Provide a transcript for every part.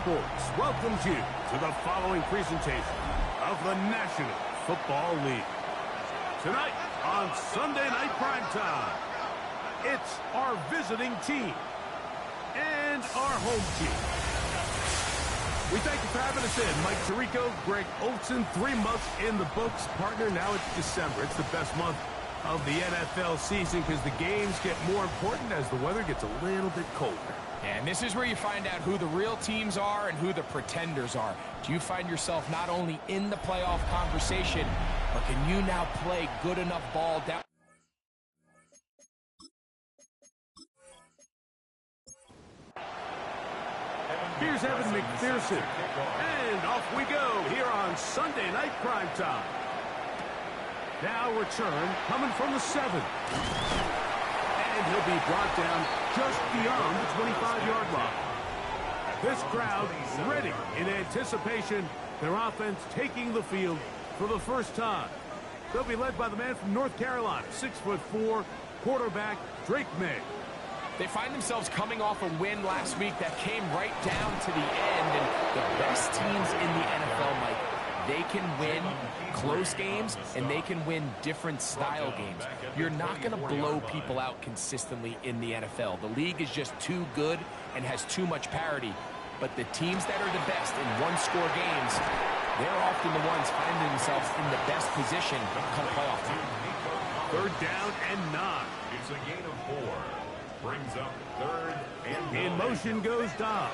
Sports welcomes you to the following presentation of the National Football League. Tonight on Sunday Night Primetime, it's our visiting team and our home team. We thank you for having us in. Mike Tirico, Greg Olson, 3 months in the books. Partner, now it's December. It's the best month of the NFL season because the games get more important as the weather gets a little bit colder. And this is where you find out who the real teams are and who the pretenders are. Do you find yourself not only in the playoff conversation, but can you now play good enough ball down? Here's Evan McPherson. And off we go here on Sunday Night Primetime. Now return coming from the 7. And he'll be brought down just beyond the 25-yard line. This crowd ready in anticipation. Their offense taking the field for the first time. They'll be led by the man from North Carolina, 6'4", quarterback Drake May. They find themselves coming off a win last week that came right down to the end. And the best teams in the NFL, Mike, they can win close games and they can win different style games. You're not going to blow people out consistently in the NFL. The league is just too good and has too much parity. But the teams that are the best in one-score games, they're often the ones finding themselves in the best position come playoff time. 3rd down and 9. It's a gain of 4. Brings up 3rd and 9. In motion goes Dobbs.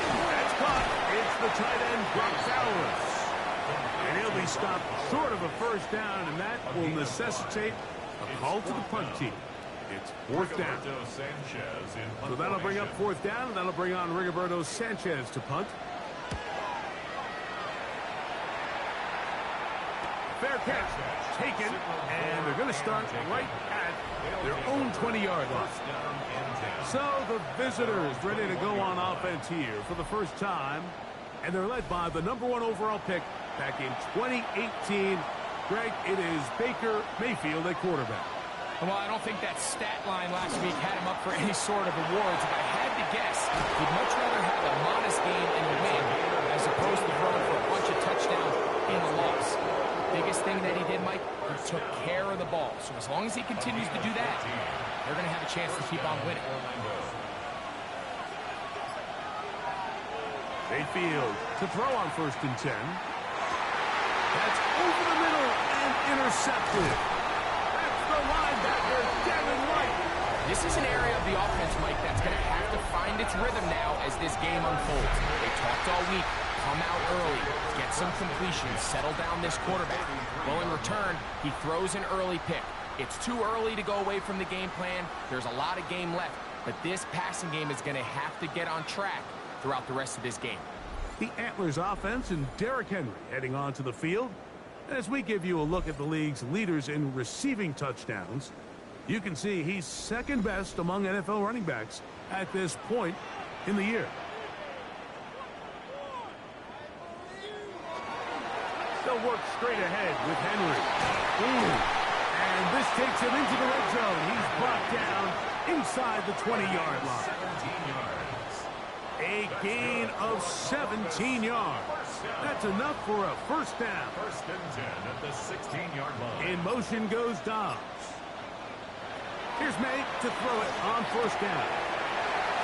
That's caught. It's the tight end, Brock Bowers. And he'll be stopped short of a first down, and that will necessitate a call to the punt team. It's 4th down. So that'll bring up 4th down, and that'll bring on Rigoberto Sanchez to punt. Fair catch. Taken, and they're going to start right at their own 20-yard line. So the visitors ready to go on offense here for the first time, and they're led by the #1 overall pick back in 2018. Greg, it is Baker Mayfield at quarterback. Well, I don't think that stat line last week had him up for any sort of awards. If I had to guess, he'd much rather have a modest game and a win as opposed to throwing for a bunch of touchdowns in a loss. Biggest thing that he did, Mike, he took care of the ball. So as long as he continues to do that, they're going to have a chance to keep on winning. Mayfield to throw on 1st and 10. That's over the middle and intercepted. That's the linebacker, Devin White. This is an area of the offense, Mike, that's going to have to find its rhythm now as this game unfolds. They talked all week. Come out early, get some completions, settle down this quarterback. Well, in return, he throws an early pick. It's too early to go away from the game plan. There's a lot of game left, but this passing game is going to have to get on track throughout the rest of this game. The Antlers offense and Derrick Henry heading onto the field. As we give you a look at the league's leaders in receiving touchdowns, you can see he's 2nd best among NFL running backs at this point in the year. They'll work straight ahead with Henry. And this takes him into the red zone. He's brought down inside the 20-yard line. 17 yards. A gain of 17 yards. That's enough for a 1st down. 1st and 10 at the 16-yard line. In motion goes Dobbs. Here's May to throw it on 1st down.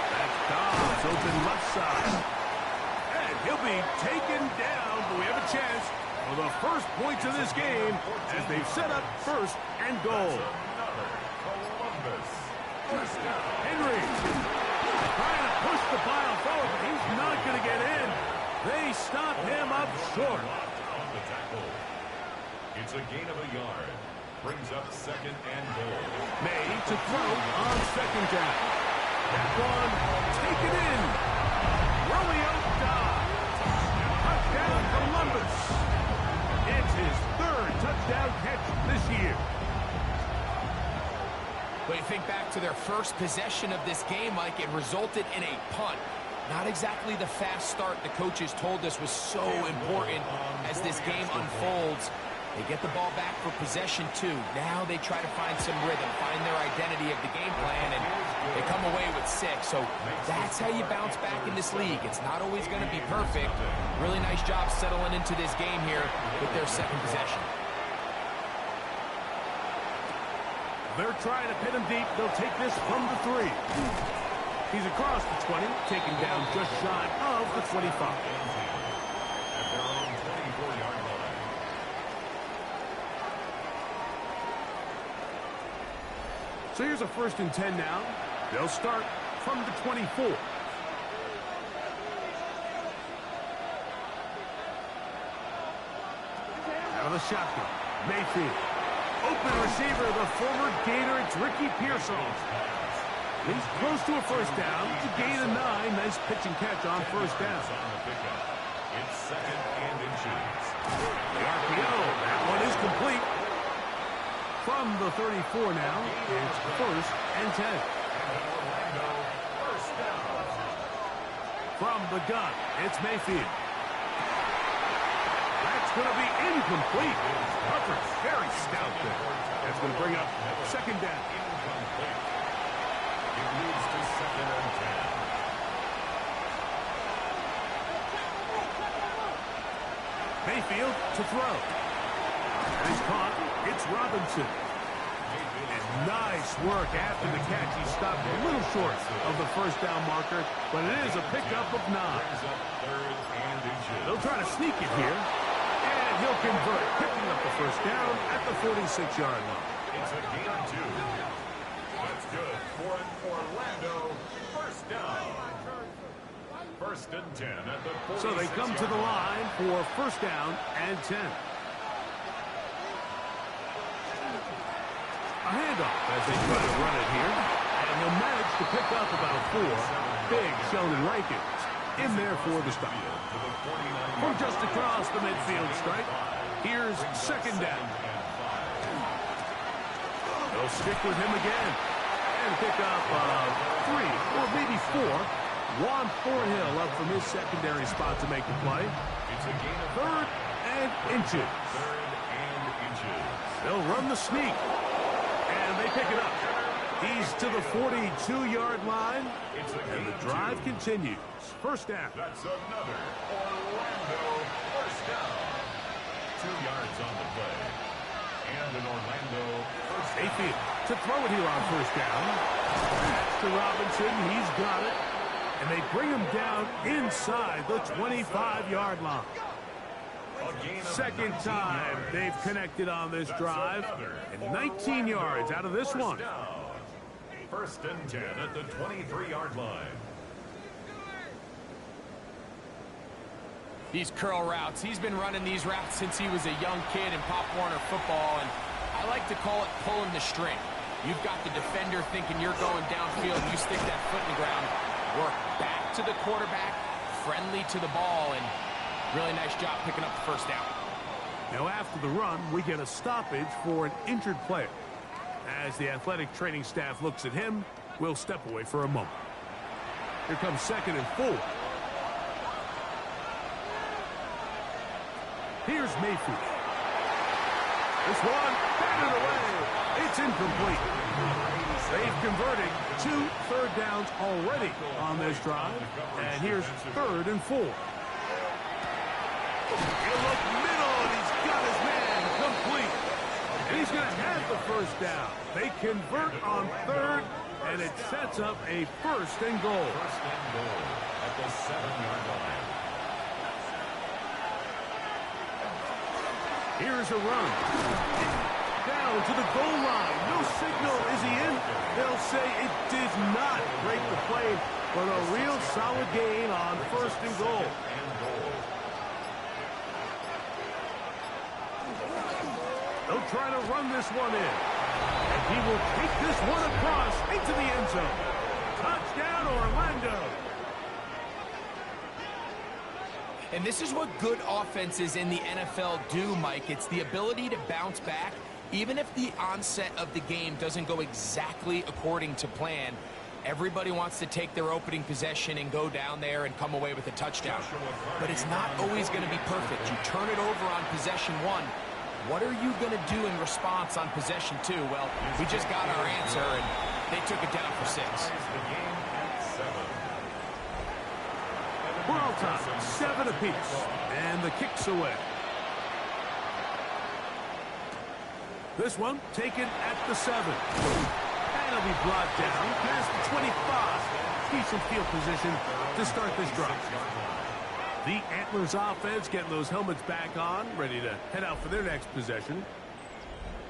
That's Dobbs open left side. And he'll be taken down, but we have a chance for the first points of this game as they've set up 1st and goal. Henry trying to push the pile forward, but he's not going to get in. They stop him up short. It's a gain of a yard. Brings up 2nd and goal. May to throw on 2nd down. That one taken in. Romeo Dobbs. Touchdown Columbus. It's his 3rd touchdown catch this year. When you think back to their first possession of this game, Mike, it resulted in a punt. Not exactly the fast start the coaches told us was so important as this game unfolds. They get the ball back for possession 2. Now they try to find some rhythm, find their identity of the game plan, and They come away with 6, so that's how you bounce back in this league. It's not always going to be perfect. Really nice job settling into this game here with their second possession. They're trying to pin him deep. They'll take this from the 3. He's across the 20, taken down just shy of the 25. At their own 24-yard line. So here's a 1st and 10 now. They'll start from the 24. Out of the shotgun, Mayfield. Open receiver, the former Gator, it's Ricky Pearsall. He's close to a 1st down. It's a gain of 9. Nice pitch and catch on 1st down. It's 2nd and inches. The RPO, that one is complete. From the 34 now, it's 1st and 10. Orlando, 1st down. From the gun, it's Mayfield. That's going to be incomplete. Hufford, very stout there. That's going to bring up 2nd down. Incomplete. It moves to 2nd and 10. Mayfield to throw. And he's caught. It's Robinson. And nice work after the catch. He stopped a little short of the 1st down marker, but it is a pickup of 9. Brings up 3rd and inches. They'll try to sneak it here. And he'll convert, picking up the 1st down at the 46-yard line. It's a gain of 2. That's good for Orlando. 1st down. 1st and 10 at the 46. So they come to the line for 1st down and 10. A handoff as they try to run it here. And they'll manage to pick up about 4. Big Sheldon Rankins in there for the stop. From just across the midfield stripe, here's 2nd down. They'll stick with him again. And pick up 3 or maybe 4. Juan Thornhill up from his secondary spot to make the play. It's a gain of 3rd and inches. 3rd and inches. They'll run the sneak. And they pick it up. He's to the 42-yard line. And the drive continues. 1st down. That's another Orlando 1st down. 2 yards on the play. And an Orlando 1st down. Mayfield to throw it here on 1st down. That's to Robinson. He's got it. And they bring him down inside the 25-yard line. 2nd time they've connected on this drive. And 19 yards out of this one. 1st and 10 at the 23-yard line. These curl routes, he's been running these routes since he was a young kid in Pop Warner football, and I like to call it pulling the string. You've got the defender thinking you're going downfield, you stick that foot in the ground, work back to the quarterback, friendly to the ball, and really nice job picking up the 1st down. Now after the run, we get a stoppage for an injured player. As the athletic training staff looks at him, we'll step away for a moment. Here comes 2nd and 4. Here's Mayfield. This one, batted away. It's incomplete. They've converted 2 3rd downs already on this drive. And here's 3rd and 4. He'll look middle, and he's got his man complete. And he's going to have the 1st down. They convert on 3rd, and it sets up a 1st and goal. 1st and goal at the 7-yard line. Here's a run. Down to the goal line. No signal. Is he in? They'll say it did not break the play, but a real solid gain on 1st and goal. They'll try to run this one in. And he will take this one across into the end zone. Touchdown, Orlando. And this is what good offenses in the NFL do, Mike. It's the ability to bounce back, even if the onset of the game doesn't go exactly according to plan. Everybody wants to take their opening possession and go down there and come away with a touchdown. But it's not always going to be perfect. You turn it over on possession 1. What are you going to do in response on possession 2? Well, we just got our answer, and They took it down for 6. The game at 7. We're all tied, 7 apiece, and the kick's away. This one taken at the 7. And it'll be brought down past the 25. Decent field position to start this drive. The Antlers offense getting those helmets back on, ready to head out for their next possession.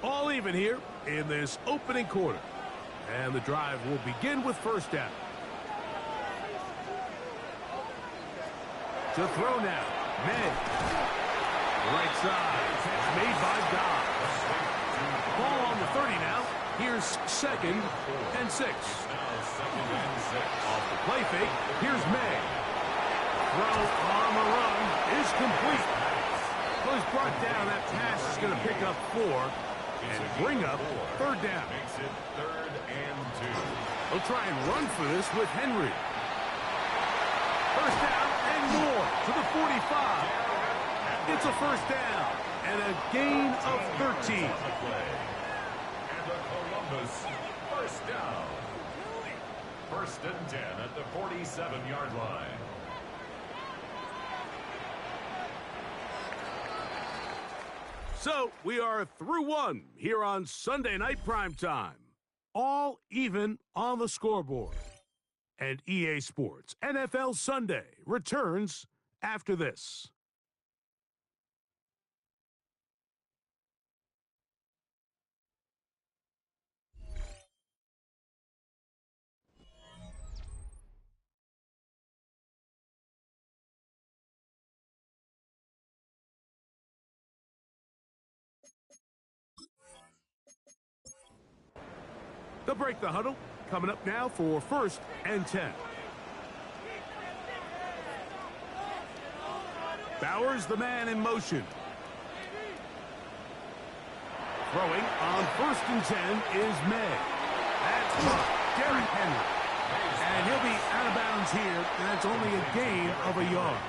All even here in this opening quarter. And the drive will begin with first down. To throw now. May. Right side. Made by Dodd. Ball on the 30 now. Here's 2nd and 6. Off the play fake. Here's May. Throw on the run is complete. Well, he's brought down. That pass is going to pick up 4 and bring up 3rd down. Makes it 3rd and 2. They'll try and run for this with Henry. First down and more to the 45. It's a first down and a gain of 13. And the Columbus first down. 1st and 10 at the 47-yard line. So we are through 1 here on Sunday Night Primetime. All even on the scoreboard. And EA Sports NFL Sunday returns after this. They'll break the huddle. Coming up now for 1st and 10. Bowers, the man in motion. Throwing on 1st and 10 is May. That's Derrick Henry. And he'll be out of bounds here, and that's only a gain of a yard.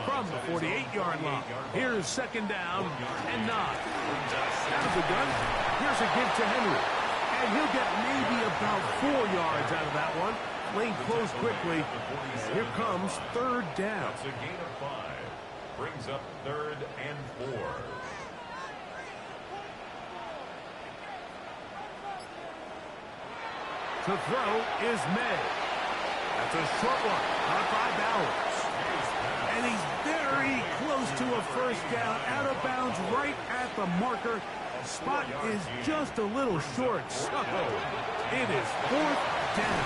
From the 48-yard line, here's 2nd down and 9. Out of the gun, here's a give to Henry. And he'll get maybe about 4 yards out of that one. Lane closed quickly. Here comes 3rd down. That's a gain of 5. Brings up 3rd and 4. To throw is May. That's a short one. Caught by Bowers. And he's very close to a first down. Out of bounds right at the marker. Spot is just a little short, so it is 4th down.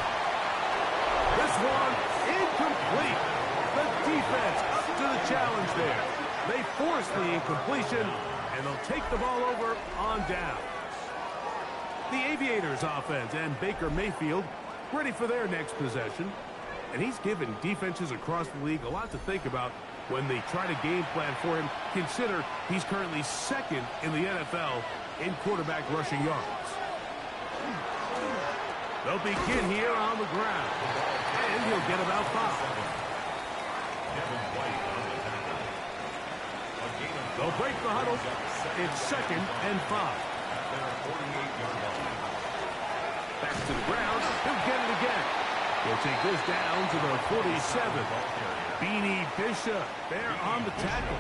This one incomplete. The defense up to the challenge there. They force the incompletion, and they'll take the ball over on downs. The Aviators offense and Baker Mayfield ready for their next possession. And he's given defenses across the league a lot to think about when they try to game plan for him. Consider he's currently 2nd in the NFL in quarterback rushing yards. They'll begin here on the ground, and he'll get about 5. They'll break the huddle. It's 2nd and 5. Back to the ground. He'll get it again. He'll take this down to the 47. Beanie Bishop there on the tackle.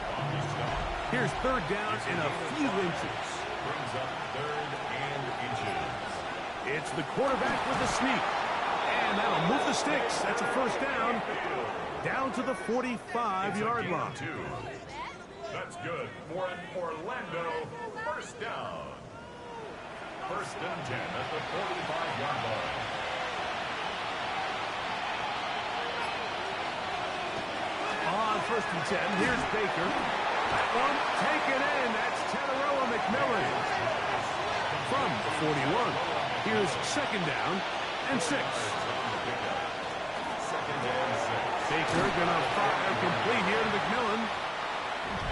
Here's 3rd down in a few inches. Brings up 3rd and inches. It's the quarterback with the sneak. And that'll move the sticks. That's a first down. Down to the 45-yard line. That's good for an Orlando first down. 1st and 10 at the 45-yard line. On 1st and 10, here's Baker. That one taken in. That's Teteroa McMillan. From the 41, here's 2nd down and 6. Baker gonna fire complete here to McMillan.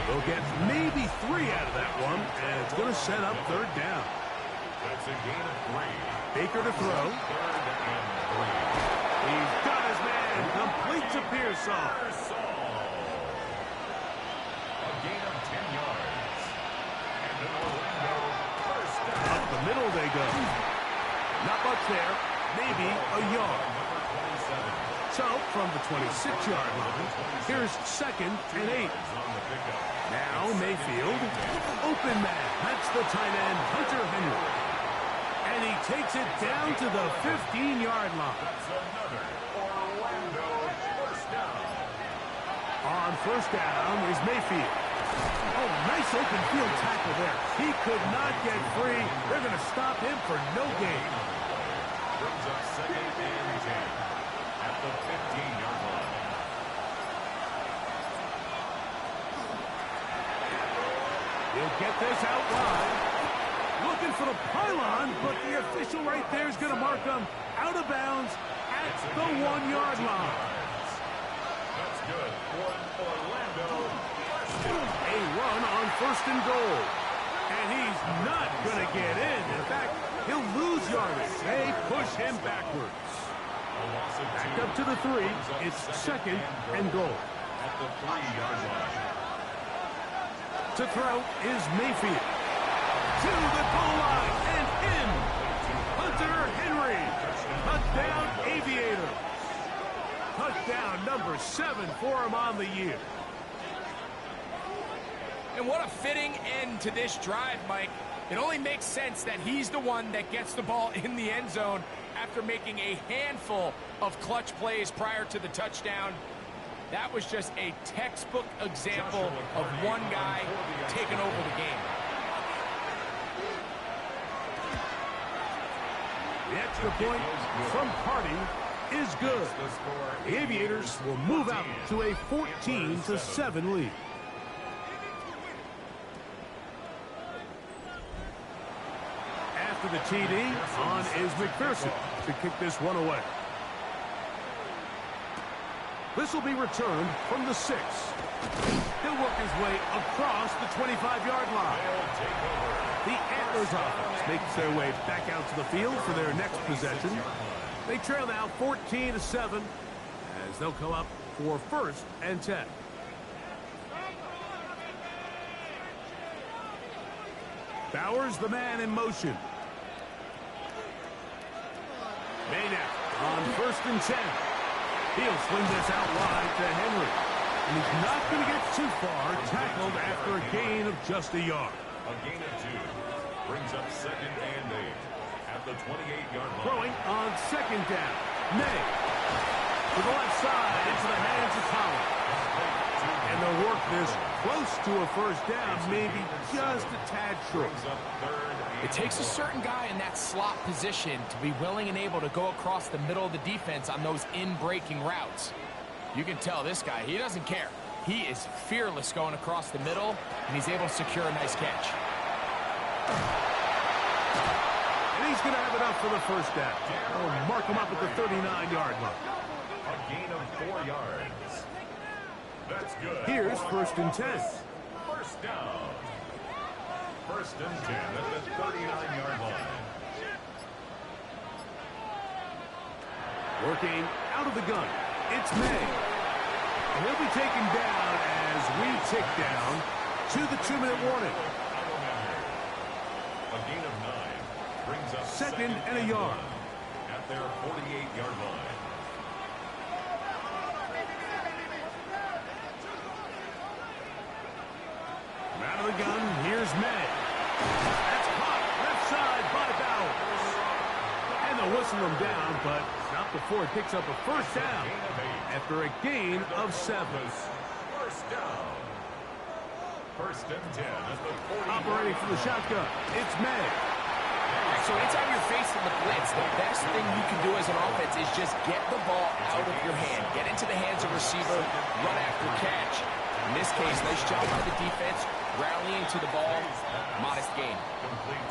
They'll get maybe 3 out of that one, and it's gonna set up 3rd down. That's a gain of 3. Baker to throw. 3rd and 3. He's got his man. Complete to Pearsall. A gain of 10 yards. And an Orlando first down. Up the middle they go. Not much there, maybe a yard. So, from the 26-yard line, here's 2nd and 8. Now Mayfield, open man. That's the tight end, Hunter Henry. And he takes it down to the 15-yard line. On first down is Mayfield. Oh, nice open field tackle there. He could not get free. They're going to stop him for no gain. Brings up 2nd and 10 at the 15-yard line. He'll get this out wide. Looking for the pylon, but the official right there is going to mark him out of bounds at the 1-yard line. That's good for Orlando. A run on 1st and goal. And he's not going to get in. In fact, he'll lose yardage. They push him backwards. Back up to the 3. It's 2nd and goal. At the 3-yard line. To throw is Mayfield. To the goal line and in. Hunter Henry. Touchdown Aviators. Touchdown number 7 for him on the year. And what a fitting end to this drive, Mike. It only makes sense that he's the one that gets the ball in the end zone after making a handful of clutch plays prior to the touchdown. That was just a textbook example of one guy taking over the game. The extra point from Party is good. The Aviators will move out to a 14-7 lead. After the TD, on is McPherson to kick this one away. This will be returned from the 6. He'll work his way across the 25-yard line. The Antlers offense makes their way back out to the field for their next possession. They trail now 14-7 as they'll come up for 1st and 10. Bowers, the man in motion. Maynard on 1st and 10. He'll swing this out wide to Henry. And he's not going to get too far, tackled after a gain of just a yard. A gain of 2 brings up 2nd and 8 at the 28-yard line. Throwing on 2nd down. May to the left side into the hands of Collins. And they'll work this close to a 1st down, maybe just a tad short. It takes a certain guy in that slot position to be willing and able to go across the middle of the defense on those in-breaking routes. You can tell this guy, he doesn't care. He is fearless going across the middle, and he's able to secure a nice catch. And he's going to have enough for the 1st down. They'll mark him up at the 39-yard line. A gain of 4 yards. That's good. Here's 1st and 10. 1st down. 1st and 10 at the 39-yard line. Working out of the gun. It's May. And he'll be taken down as we tick down to the 2-minute warning. A gain of 9 brings up 2nd and a yard. At their 48-yard line. Out of the gun, here's May. That's caught left side by Bowers. And they'll whistle him down, but not before it picks up a 1st down after a gain of 7. 1st down. 1st and 10 at the 40. Operating from the shotgun, it's May. So anytime you're facing the blitz, the best thing you can do as an offense is just get the ball out of your hand. Get into the hands of receiver, run after catch. In this case, nice job by the defense, rallying to the ball, modest gain.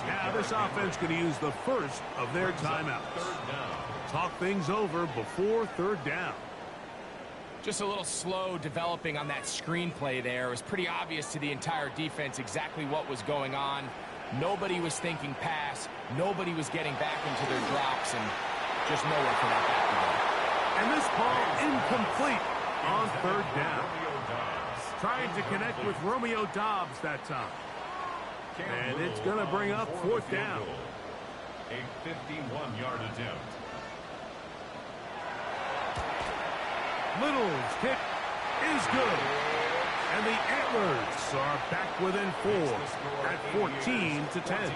Now this offense going to use the first of their timeouts. Talk things over before 3rd down. Just a little slow developing on that screenplay there. It was pretty obvious to the entire defense exactly what was going on. Nobody was thinking pass. Nobody was getting back into their drops, and just nowhere for that back to go. And this ball incomplete on 3rd down. Trying to connect with Romeo Doubs that time. And it's going to bring up 4th down. A 51-yard attempt. Little's kick is good. And the Antlers are back within 4 at 14-10.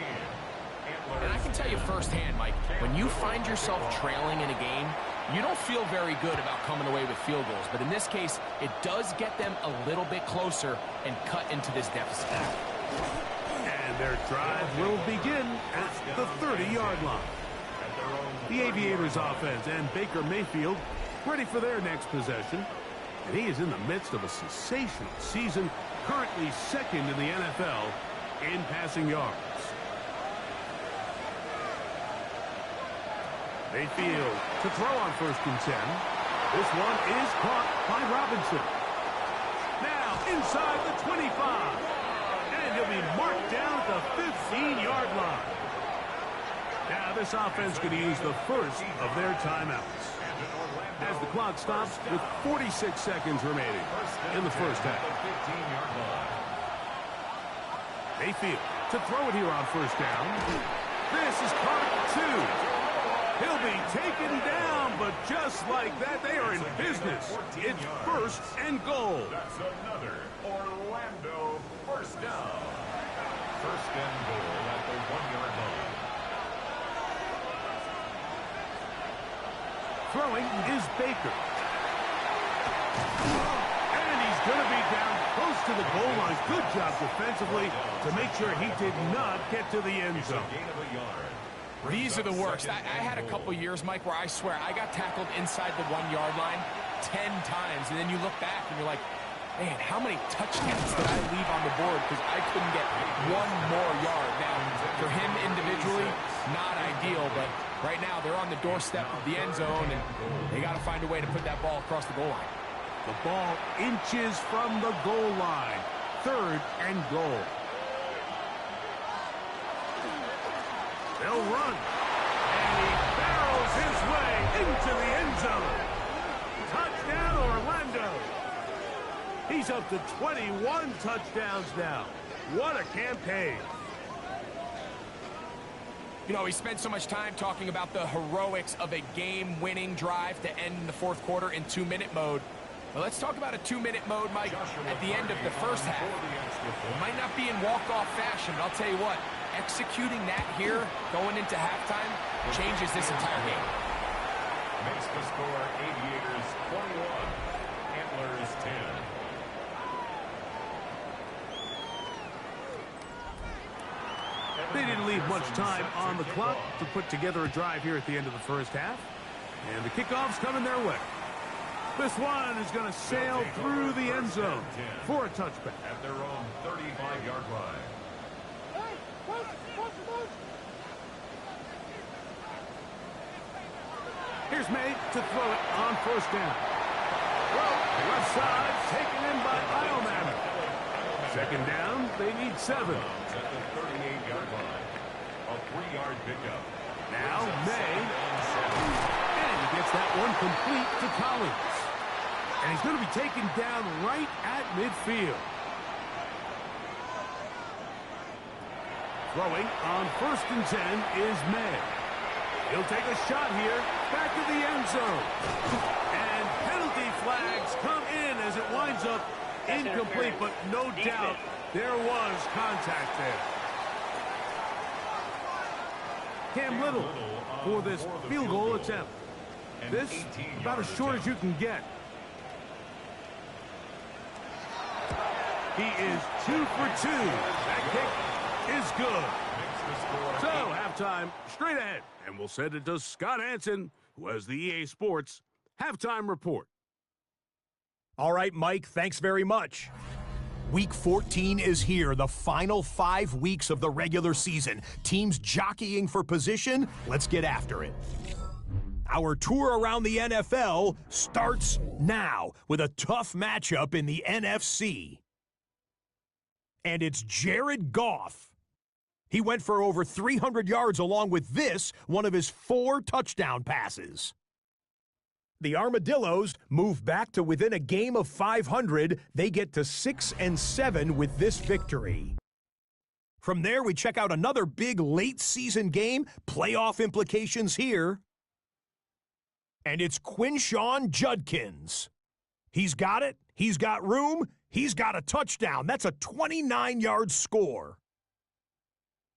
And I can tell you firsthand, Mike, when you find yourself trailing in a game, you don't feel very good about coming away with field goals. But in this case, it does get them a little bit closer and cut into this deficit. And their drive will begin at the 30-yard line. The Aviators offense and Baker Mayfield ready for their next possession. And he is in the midst of a sensational season, currently second in the NFL in passing yards. Mayfield to throw on 1st and 10. This one is caught by Robinson. Now inside the 25. And he'll be marked down at the 15-yard line. Now this offense could use the first of their timeouts, as the clock stops with 46 seconds remaining in the first half. Mayfield to throw it here on 1st down. This is caught 2. He'll be taken down, but just like that, they are in business. It's 1st and goal. That's another Orlando first down. 1st and goal at the 1-yard line. Throwing is Baker. And he's going to be down close to the goal line. Good job defensively to make sure he did not get to the end zone. Gain of a yard. These are the worst. I had a couple years, Mike, where I swear I got tackled inside the 1-yard line 10 times. And then you look back and you're like, man, how many touchdowns did I leave on the board because I couldn't get one more yard? Now, for him individually, not ideal, but right now they're on the doorstep of the end zone, and they got to find a way to put that ball across the goal line. The ball inches from the goal line. 3rd and goal. They'll run. And he barrels his way into the end zone. Touchdown, Orlando. He's up to 21 touchdowns now. What a campaign. You know, we spent so much time talking about the heroics of a game-winning drive to end in the 4th quarter in 2-minute mode. Well, let's talk about a 2-minute mode, Mike, at the end of the first half. It might not be in walk-off fashion, but I'll tell you what, executing that here going into halftime changes this entire game. Makes the score Aviators 21, Antlers 10. They didn't leave much time on the clock to put together a drive here at the end of the first half. And the kickoff's coming their way. This one is going to sail through the end zone for a touchback. At their own 35-yard line. Here's May to throw it on 1st down. Left side taken in by Ileman. 2nd down, they need 7. At the 38-yard line. A 3-yard pickup. Now May. And he gets that one complete to Collins. And he's going to be taken down right at midfield. Throwing on 1st and 10 is May. He'll take a shot here, back to the end zone. And penalty flags come in as it winds up incomplete, but no doubt there was contact there. Cam Little for this field goal attempt. This about as short as you can get. He is 2 for 2. That kick is good. So, halftime straight ahead. And we'll send it to Scott Hansen, who has the EA Sports halftime report. All right, Mike, thanks very much. Week 14 is here, the final 5 weeks of the regular season. Teams jockeying for position. Let's get after it. Our tour around the NFL starts now with a tough matchup in the NFC. And it's Jared Goff. He went for over 300 yards along with this, one of his 4 touchdown passes. The Armadillos move back to within a game of 500. They get to 6-7 with this victory. From there, we check out another big late-season game, playoff implications here. And it's Quinshawn Judkins. He's got it, he's got room, he's got a touchdown. That's a 29-yard score.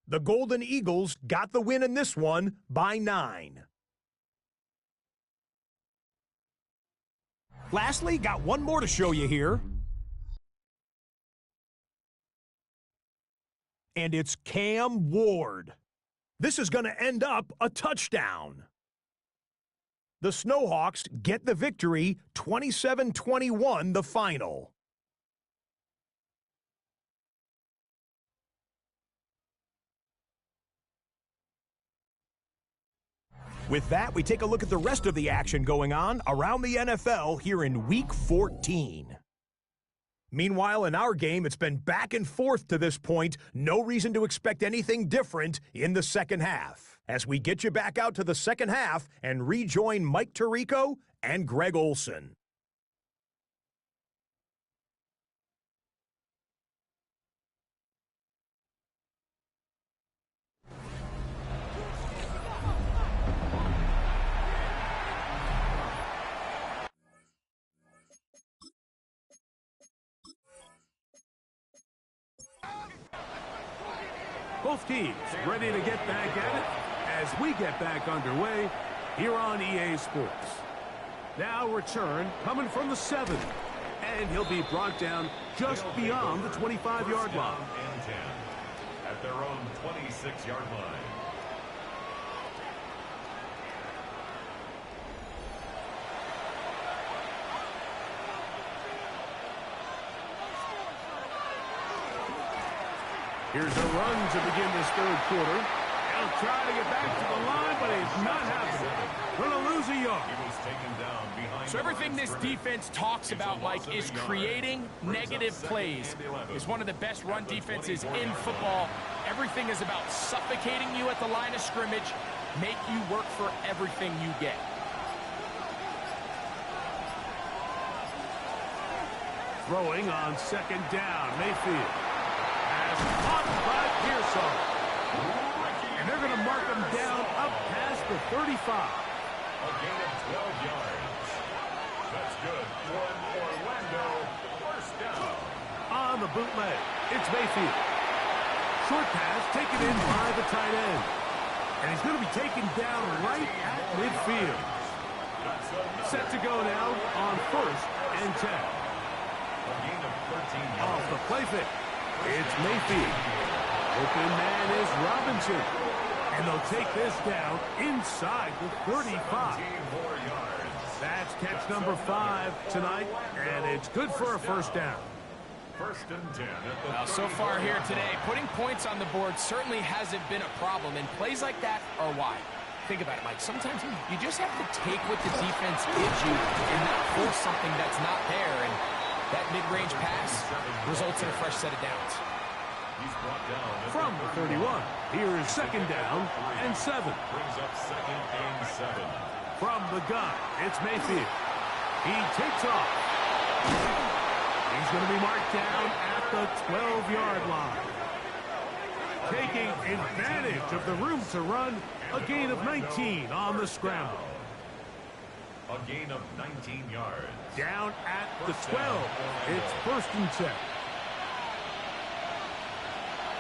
The Golden Eagles got the win in this one by 9. Lastly, got one more to show you here. And it's Cam Ward. This is going to end up a touchdown. The Snowhawks get the victory, 27-21 the final. With that, we take a look at the rest of the action going on around the NFL here in Week 14. Meanwhile, in our game, it's been back and forth to this point. No reason to expect anything different in the second half. As we get you back out to the second half and rejoin Mike Tirico and Greg Olson. Both teams ready to get back at it as we get back underway here on EA Sports. Now return coming from the 7, and he'll be brought down just beyond the 25-yard line. And 10 at their own 26-yard line. Here's a run to begin this third quarter. He'll try to get back to the line, but it's not happening. Going to lose a yard. He was taken down behind. So everything this defense talks about, Mike, is creating negative plays. It's one of the best run defenses in football. Everything is about suffocating you at the line of scrimmage, make you work for everything you get. Throwing on second down, Mayfield. Caught by Pearson. And they're going to mark him down up past the 35. A gain of 12 yards. That's good for Orlando. First down. On the bootleg, it's Mayfield. Short pass taken in by the tight end. And he's going to be taken down right at midfield. Set to go now on 1st and 10. A gain of 13 yards. Off the play fake. It's Mayfield. Open man is Robinson. And they'll take this down inside the 35. More yards. That's catch number 5 tonight, and it's good for a first down. First and 10 at the Now, so far here today, putting points on the board certainly hasn't been a problem, and plays like that are why. Think about it, Mike. Sometimes you just have to take what the defense gives you and not force something that's not there, and that mid-range pass results in a fresh set of downs. He's brought down From the 31, here is second down and 7. brings up second and 7. From the gun, it's Mayfield. He takes off. He's going to be marked down at the 12-yard line. Taking advantage of the room to run, a gain of 19 on the scramble. A gain of 19 yards. Down at the 12, it's 1st and 10.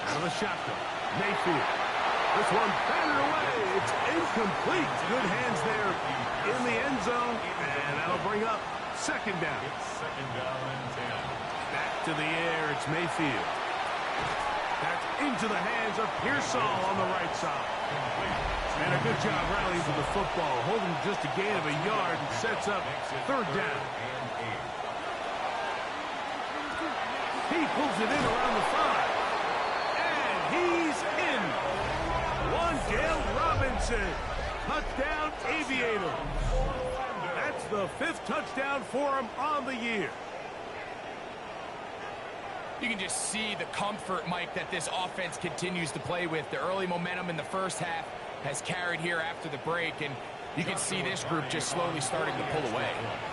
Out of the shotgun, Mayfield. This one batted away. It's incomplete. Good hands there in the end zone, and that'll bring up second down. It's second down and 10. Back to the air, it's Mayfield. That's into the hands of Pearsall on the right side. And a good job rallying for the football, holding just a gain of a yard and sets up third down. He pulls it in around the 5. And he's in. Wandale Robinson. Touchdown, Aviators. That's the 5th touchdown for him on the year. You can just see the comfort, Mike, that this offense continues to play with. The early momentum in the first half has carried here after the break, and You can see this group just slowly starting to pull away.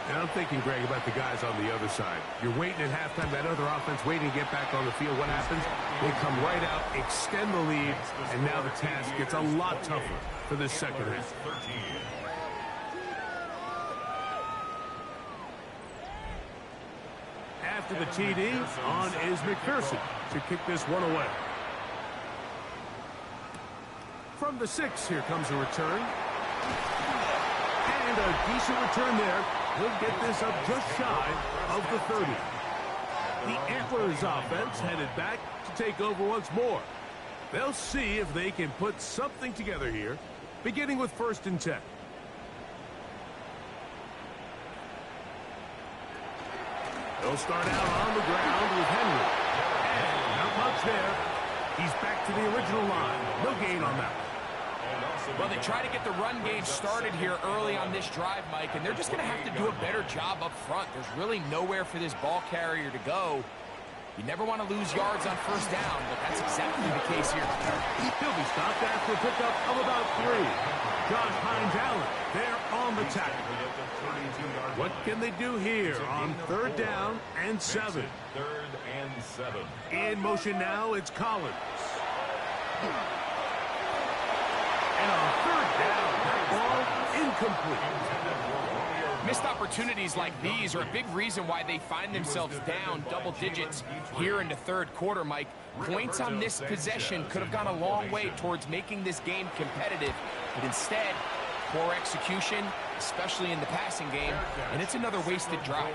And I'm thinking, Greg, about the guys on the other side. You're waiting at halftime, that other offense waiting to get back on the field. What happens? They come right out, extend the lead, and now the task gets a lot tougher for this second half. After the TD, on is McPherson to kick this one away. From the 6, here comes a return. And a decent return there. He'll get this up just shy of the 30. The Antlers offense headed back to take over once more. They'll see if they can put something together here, beginning with 1st and 10. They'll start out on the ground with Henry. And not much there. He's back to the original line. No gain on that. Well, they try to get the run game started here early on this drive, Mike, and they're just going to have to do a better job up front. There's really nowhere for this ball carrier to go. You never want to lose yards on 1st down, but that's exactly the case here. He'll be stopped after a pickup of about 3. Josh Hines-Allen there on the tackle. What can they do here on 3rd down and 7? 3rd and 7. In motion now, it's Collins. And on 3rd down, that ball incomplete. Missed opportunities like these are a big reason why they find themselves down double digits here in the 3rd quarter, Mike. Points on this possession could have gone a long way towards making this game competitive, but instead, poor execution, especially in the passing game, and it's another wasted drive.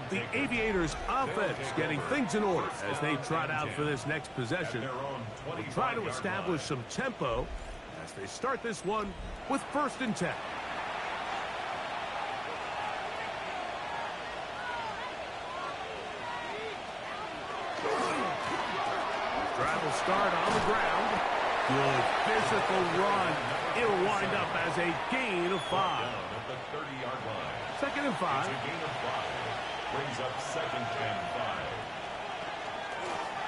The Aviators offense getting things in order as they trot out for this next possession. They try to establish some tempo as they start this one with 1st and 10. Drive will start on the ground. Good physical run. It'll wind up as a gain of 5. At the 30-yard line. 2nd and 5. It's a gain of 5. Brings up 2nd and 5.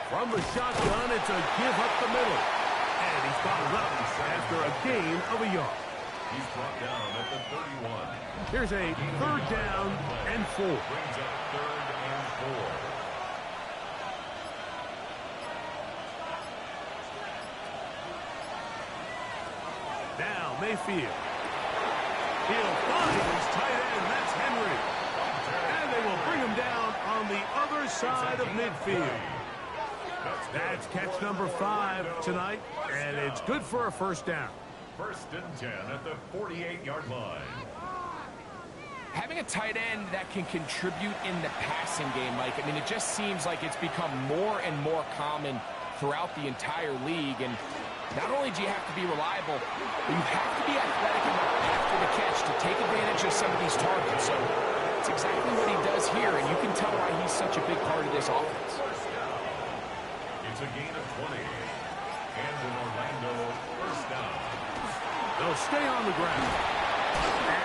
From the shotgun, it's a give up the middle. And he's bottled up after a gain of a yard. He's brought down at the 31. Here's a 3rd down and 4. Brings up 3rd and 4. Now Mayfield. He'll find his tight end. That's Henry. And they will bring him down on the other side of midfield. That's catch number 5 tonight, and it's good for a 1st down. 1st and 10 at the 48-yard line. Having a tight end that can contribute in the passing game, Mike, I mean, it just seems like it's become more and more common throughout the entire league. And not only do you have to be reliable, but you have to be athletic enough after the catch to take advantage of some of these targets. So that's exactly what he does here, and you can tell why he's such a big part of this offense. It's a gain of 20. And in Orlando, 1st down. They'll stay on the ground.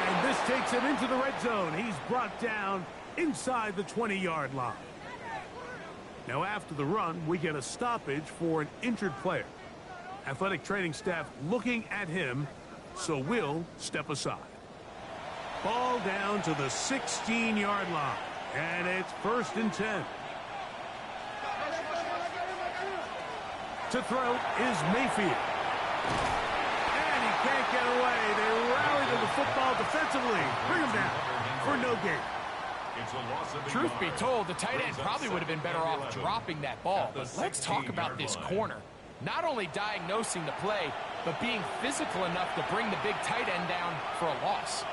And this takes him into the red zone. He's brought down inside the 20-yard line. Now after the run, we get a stoppage for an injured player. Athletic training staff looking at him, so we'll step aside. Ball down to the 16-yard line. And it's 1st and 10. To throw is Mayfield. And he can't get away. They rally to the football defensively. Bring him down for no gain. It's a loss of Truth be told, the tight end probably would have been better off dropping that ball. But let's talk about this corner. Not only diagnosing the play, but being physical enough to bring the big tight end down for a loss.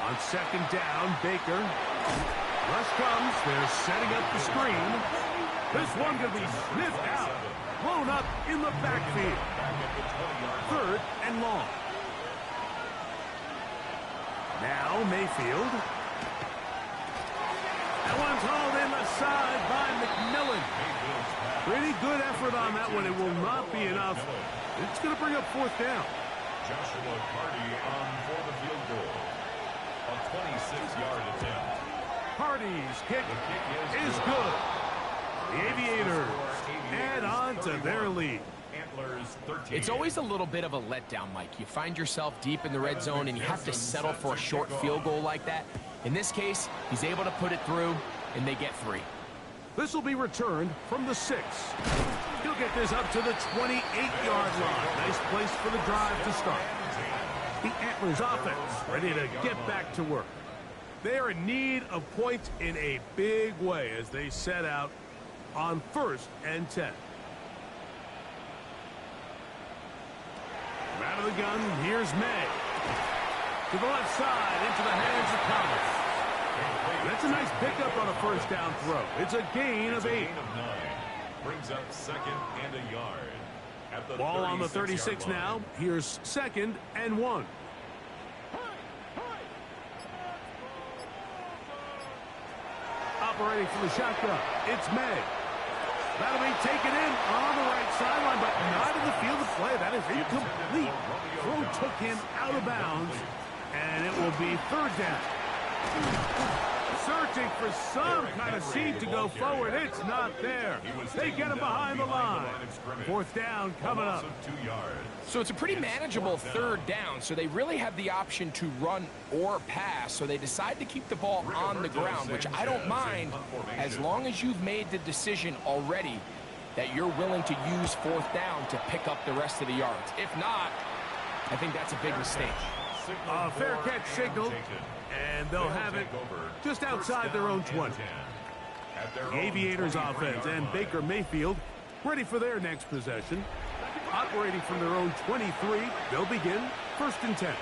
On 2nd down, Baker. Rush comes. They're setting up the screen. This one going to be sniffed out. Blown up in the backfield. 3rd and long. Now Mayfield. That one's hauled in the side by McMillan. Pretty good effort on that one. It will not be enough. It's going to bring up 4th down. Joshua Carty on for the field goal. A 26-yard attempt. Hardy's kick is good. The Aviators add on to their lead. Antlers 13. It's always a little bit of a letdown, Mike. You find yourself deep in the red zone and you have to settle for a short field goal like that. In this case, he's able to put it through, and they get 3. This will be returned from the 6. He'll get this up to the 28-yard line. Nice place for the drive to start. The Antlers offense ready to get back to work. They are in need of points in a big way as they set out on 1st and 10. Out of the gun, here's May. To the left side, into the hands of Thomas. That's a nice pickup on a first down throw. It's a gain of 8. Gain of 9. Brings up 2nd and a yard. At the Ball on the 36 now. Here's 2nd and 1. Operating from the shotgun, it's May. That'll be taken in on the right sideline, but not in the field of play. That is incomplete. Throw took him out of bounds, and it will be 3rd down. Searching for some kind of seed to go forward. It's not there. They get him behind the line. 4th down coming up. So it's a pretty manageable 3rd down, so they really have the option to run or pass, so they decide to keep the ball on the ground, which I don't mind as long as you've made the decision already that you're willing to use 4th down to pick up the rest of the yards. If not, I think that's a big mistake. Fair catch signal, and they'll have it just outside their own 20. The Aviators offense and Baker Mayfield ready for their next possession. Operating from their own 23, they'll begin 1st and 10.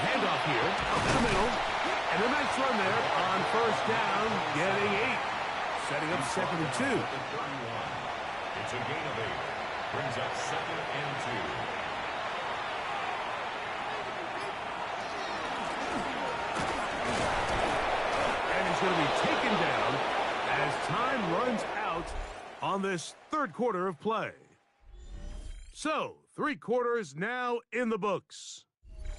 Handoff here, up the middle, and a nice run there on 1st down, getting 8. Setting up 2nd and 2. It's a gain of 8. Brings up 2nd and 2. Going to be taken down as time runs out on this 3rd quarter of play. So, 3 quarters now in the books.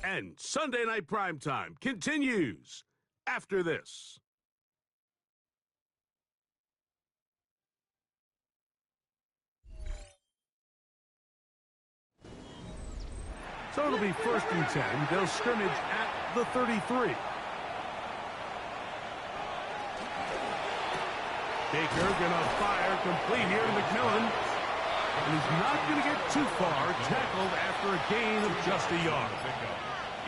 And Sunday Night Primetime continues after this. So it'll be 1st and 10. They'll scrimmage at the 33. Baker gonna fire complete here to McMillan. And he's not gonna get too far. Tackled after a gain of just a yard.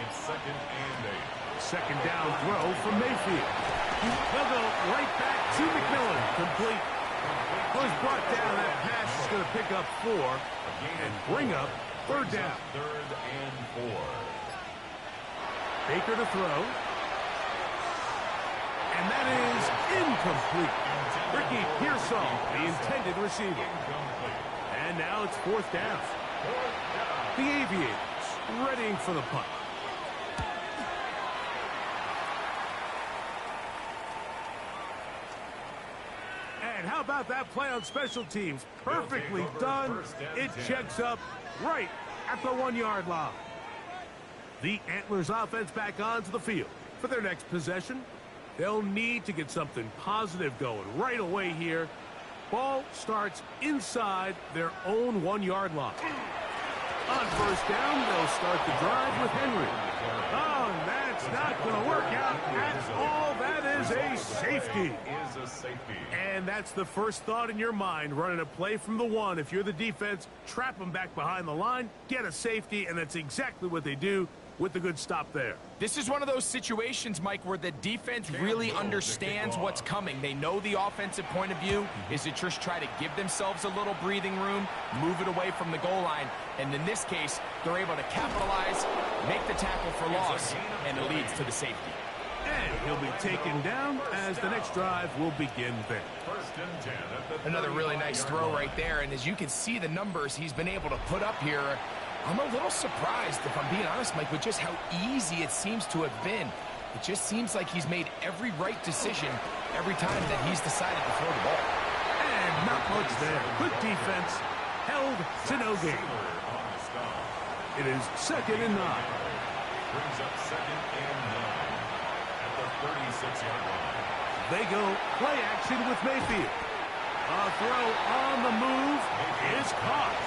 It's 2nd and 8. 2nd down throw from Mayfield. They'll go right back to McMillan. Complete. Was brought down. That pass is gonna pick up 4 and bring up 3rd down. 3rd and 4. Baker to throw. And that is incomplete. Ricky Pearsall, the intended receiver. And now it's 4th down. The Aviators readying for the punt. And how about that play on special teams? Perfectly done. It checks up right at the 1-yard line. The Antlers offense back onto the field for their next possession. They'll need to get something positive going right away here. Ball starts inside their own 1-yard line. On 1st down, they'll start the drive with Henry. Oh, that's not going to work out at all. That is a safety. And that's the first thought in your mind, running a play from the 1. If you're the defense, trap them back behind the line, get a safety, and that's exactly what they do with the good stop there. This is one of those situations, Mike, where the defense really understands what's coming. They know the offensive point of view is to just try to give themselves a little breathing room, move it away from the goal line, and in this case, they're able to capitalize, make the tackle for loss, and it leads to the safety. And he'll be taken down as the next drive will begin there. Another really nice throw right there, and as you can see the numbers he's been able to put up here, I'm a little surprised, if I'm being honest, Mike, with just how easy it seems to have been. It just seems like he's made every right decision every time that he's decided to throw the ball. And not much there. Good defense. Held to no gain. It is 2nd and 9. Brings up 2nd and 9 at the 36-yard line. They go play action with Mayfield. A throw on the move is caught.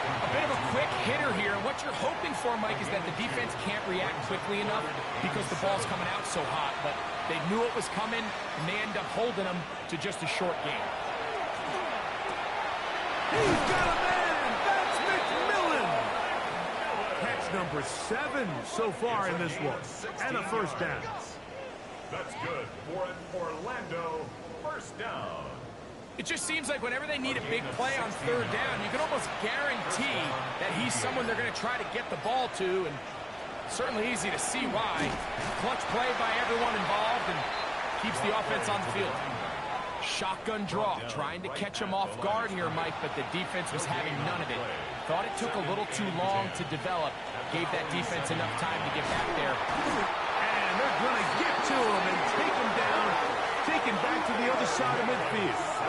A bit of a quick hitter here. And what you're hoping for, Mike, is that the defense can't react quickly enough because the ball's coming out so hot. But they knew it was coming, and they end up holding them to just a short game. He's got a man. That's McMillan. Catch number 7 so far in this one. And a first down. That's good for an Orlando first down. It just seems like whenever they need a big play on third down, you can almost guarantee that he's someone they're going to try to get the ball to, and certainly easy to see why. Clutch play by everyone involved and keeps the offense on the field. Shotgun draw, trying to catch him off guard here, Mike, but the defense was having none of it. Thought it took a little too long to develop. Gave that defense enough time to get back there. And they're going to get to him and take him down, take him back to the other side of midfield.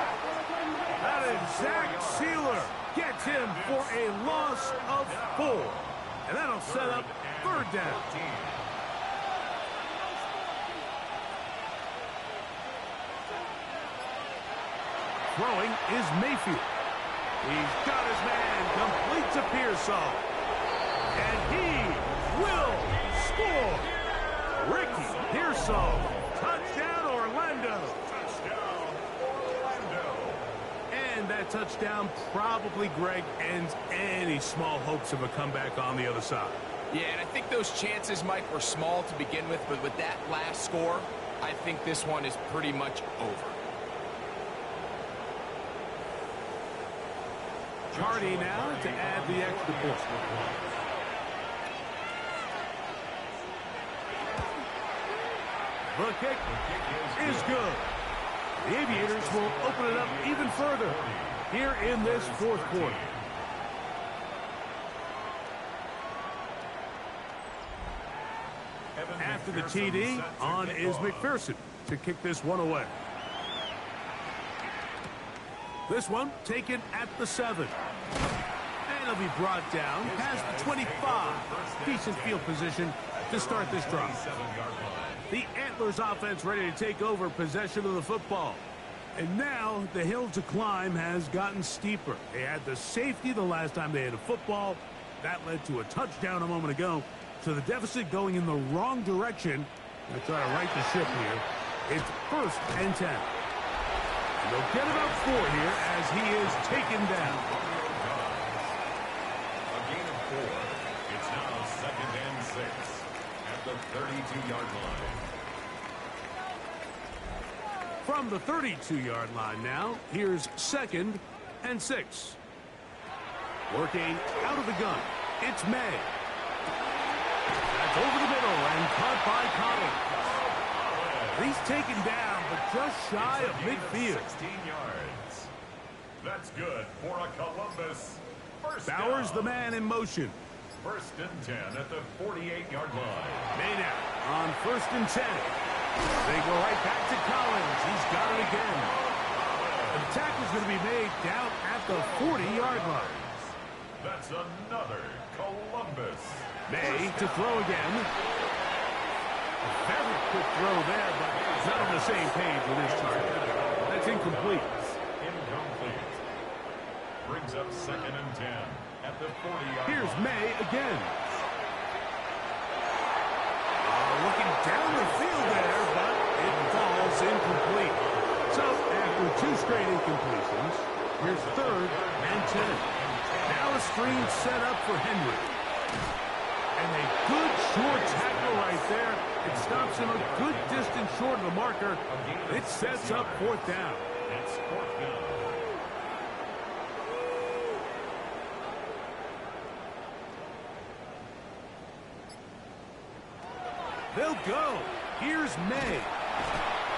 That exact sealer gets him for a loss of 4. And that'll set up third down. Throwing is Mayfield. He's got his man, completes a Pearsall. And he will score. Ricky Pearsall, touchdown Orlando. Touchdown, Orlando. And that touchdown probably, Greg, ends any small hopes of a comeback on the other side. Yeah, and I think those chances, Mike, were small to begin with, but with that last score, I think this one is pretty much over. Hardy now to add the extra point. The kick is good. The Aviators will open it up even further here in this fourth quarter. After the TD, on is McPherson to kick this one away. This one taken at the 7. And it'll be brought down past the 25. Decent field position to start this drive. The Antlers offense ready to take over possession of the football. And now the hill to climb has gotten steeper. They had the safety the last time they had a football. That led to a touchdown a moment ago. So the deficit going in the wrong direction. They'll try to right the ship here. It's 1st and 10. And they'll get about 4 here as he is taken down. A gain of 4. It's now 2nd and 6 at the 32-yard line. From the 32-yard line now, here's 2nd and 6. Working out of the gun, it's May. That's over the middle and caught by Collins. He's taken down, but just shy of midfield. 16 yards. That's good for a Columbus first Bowers down. the man in motion. 1st and 10 at the 48-yard line. Made out on 1st and 10. They go right back to Collins. He's got it again. The tackle's going to be made down at the 40-yard line. That's another Columbus. May to throw again. A very quick throw there, but he's not on the same page with his target. That's incomplete. Incomplete. Brings up 2nd and 10 at the 40-yard line. Here's May again. Looking down the field there, but it falls incomplete. So after 2 straight incompletions, here's 3rd and 10. Now a screen set up for Henry. And a good short tackle right there. It stops him a good distance short of the marker. It sets up 4th down. It's 4th down. They'll go. Here's May.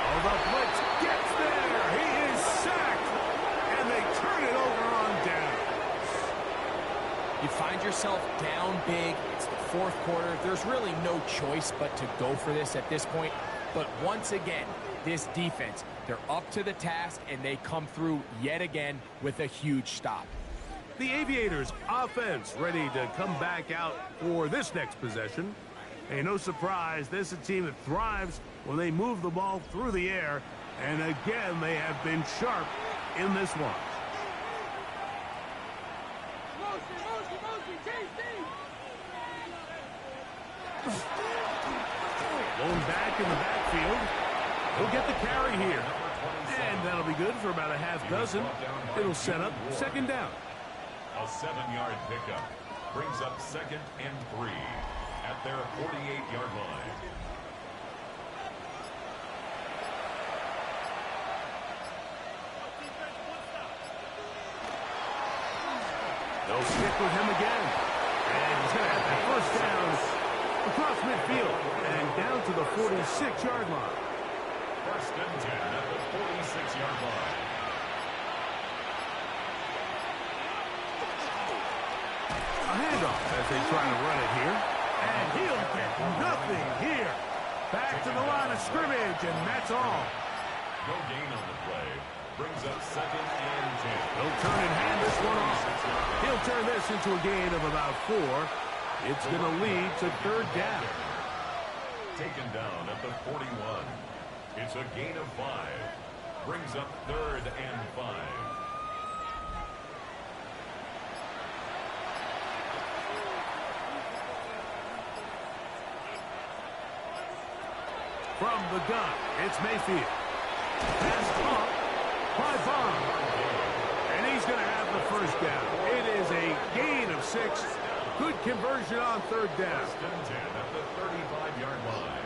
Oh, the blitz gets there. He is sacked. And they turn it over on down. You find yourself down big. It's the 4th quarter. There's really no choice but to go for this at this point. But once again, this defense, they're up to the task, and they come through yet again with a huge stop. The Aviators offense ready to come back out for this next possession. Hey, no surprise, this is a team that thrives when they move the ball through the air. And again, they have been sharp in this one. Going back in the backfield. He'll get the carry here. And that'll be good for about a half dozen. It'll set up second down. A 7-yard pickup brings up 2nd and 3 at their 48-yard line. They'll stick with him again. And he's going to have that first down across midfield and down to the 46-yard line. 1st and 10 at the 46-yard line. A handoff as they try to run it here. And he'll get nothing here. Back to the line of scrimmage, and that's all. No gain on the play. Brings up 2nd and 10. He'll turn and hand this one off. He'll turn this into a gain of about 4. It's going to lead to 3rd down. Taken down at the 41. It's a gain of 5. Brings up 3rd and 5. From the gun, it's Mayfield. Pass caught by Bond. And he's going to have the first down. It is a gain of 6. Good conversion on 3rd down. 1st and 10 at the 35-yard line.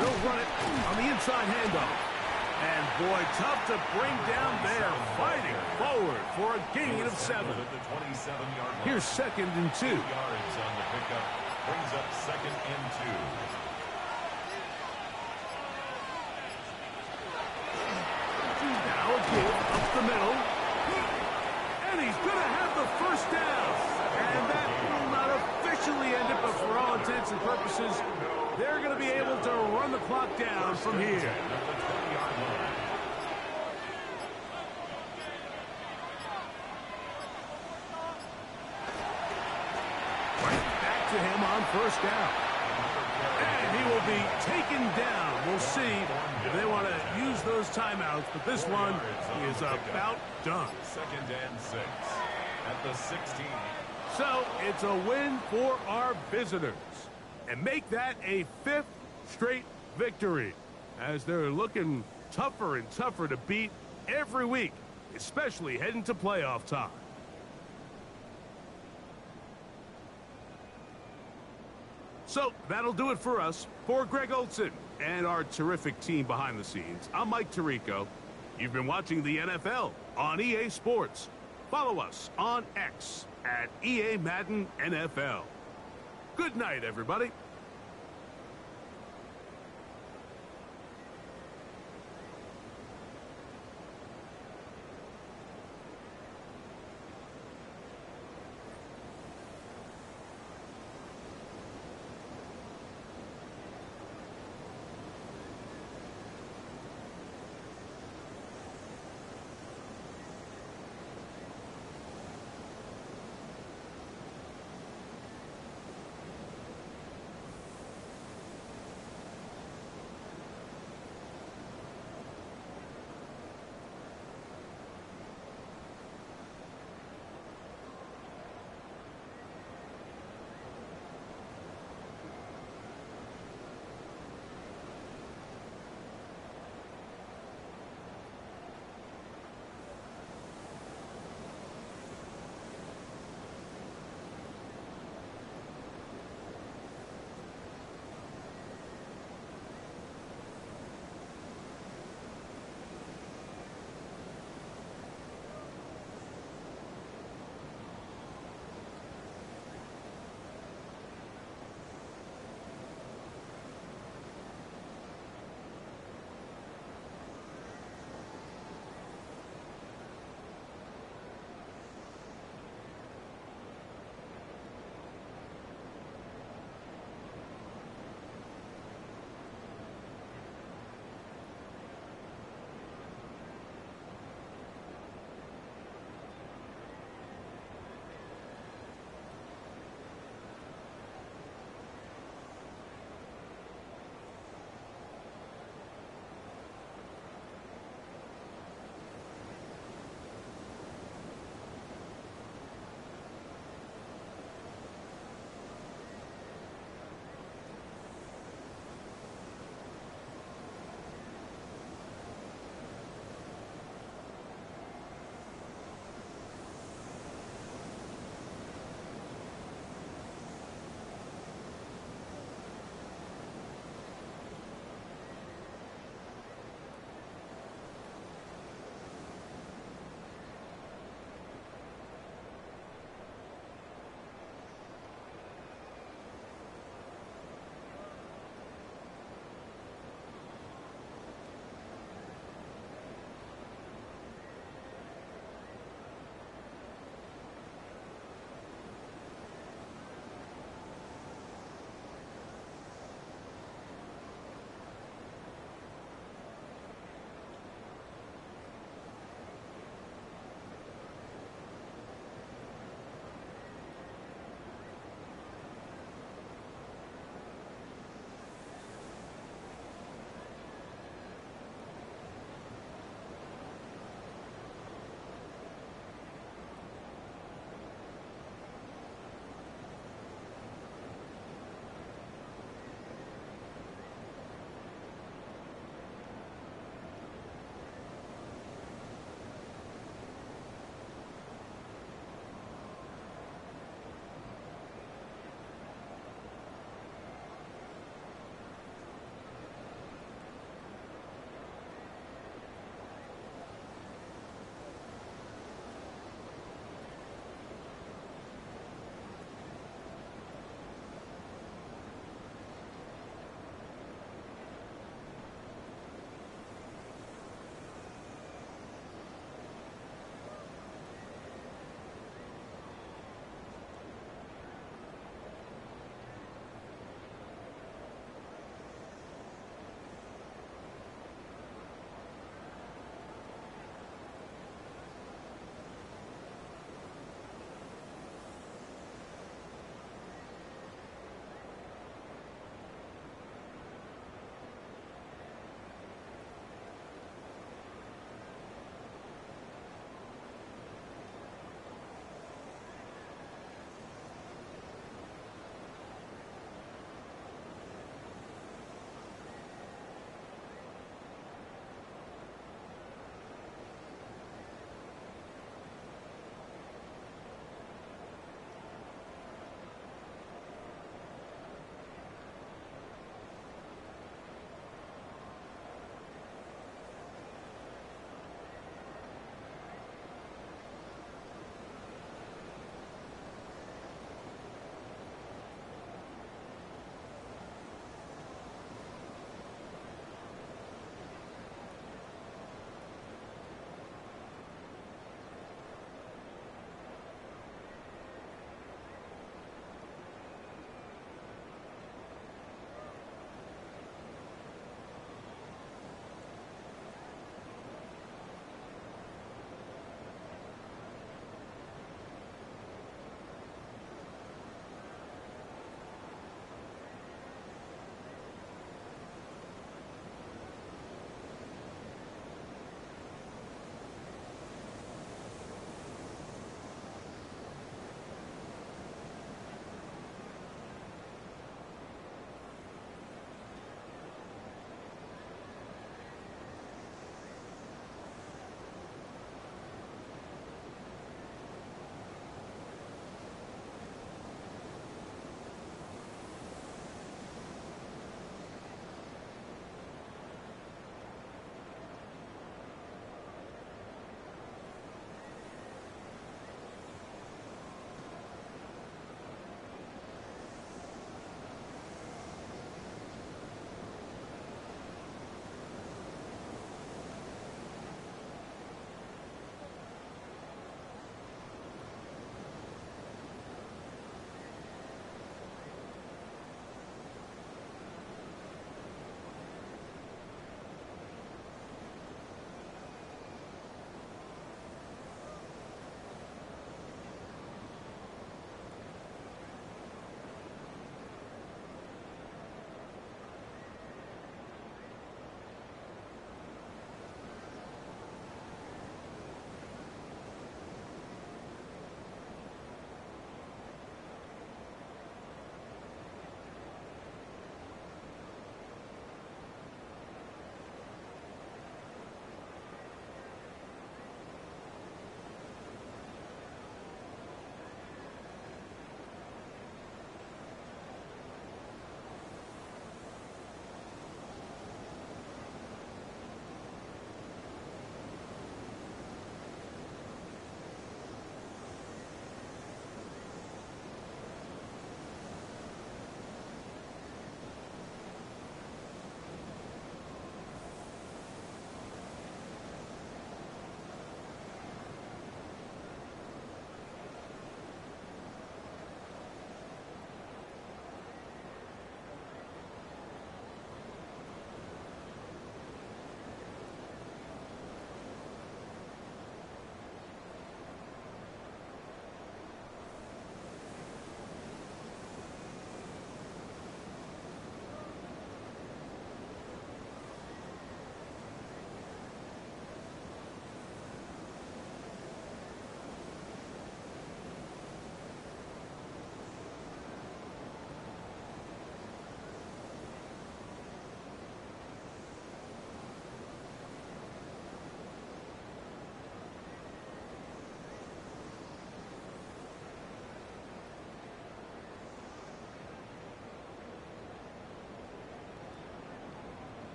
They'll run it on the inside handoff. And boy, tough to bring down there. Fighting forward for a gain of 7. At the 27-yard line. Here's 2nd and 2. 2 yards on the pickup. Brings up 2nd and 2. Now a give up the middle. And he's going to have the first down. And that will not officially end it, but for all intents and purposes, they're going to be able to run the clock down from here. At the 20-yard line. Right back to him on 1st down. And he will be taken down. We'll see if they want to use those timeouts, but this one is about done. 2nd and 6 at the 16. So it's a win for our visitors. And make that a 5th straight victory, as they're looking tougher and tougher to beat every week, especially heading to playoff time. So that'll do it for us. For Greg Olson and our terrific team behind the scenes, I'm Mike Tirico. You've been watching the NFL on EA Sports. Follow us on X at EA Madden NFL. Good night, everybody.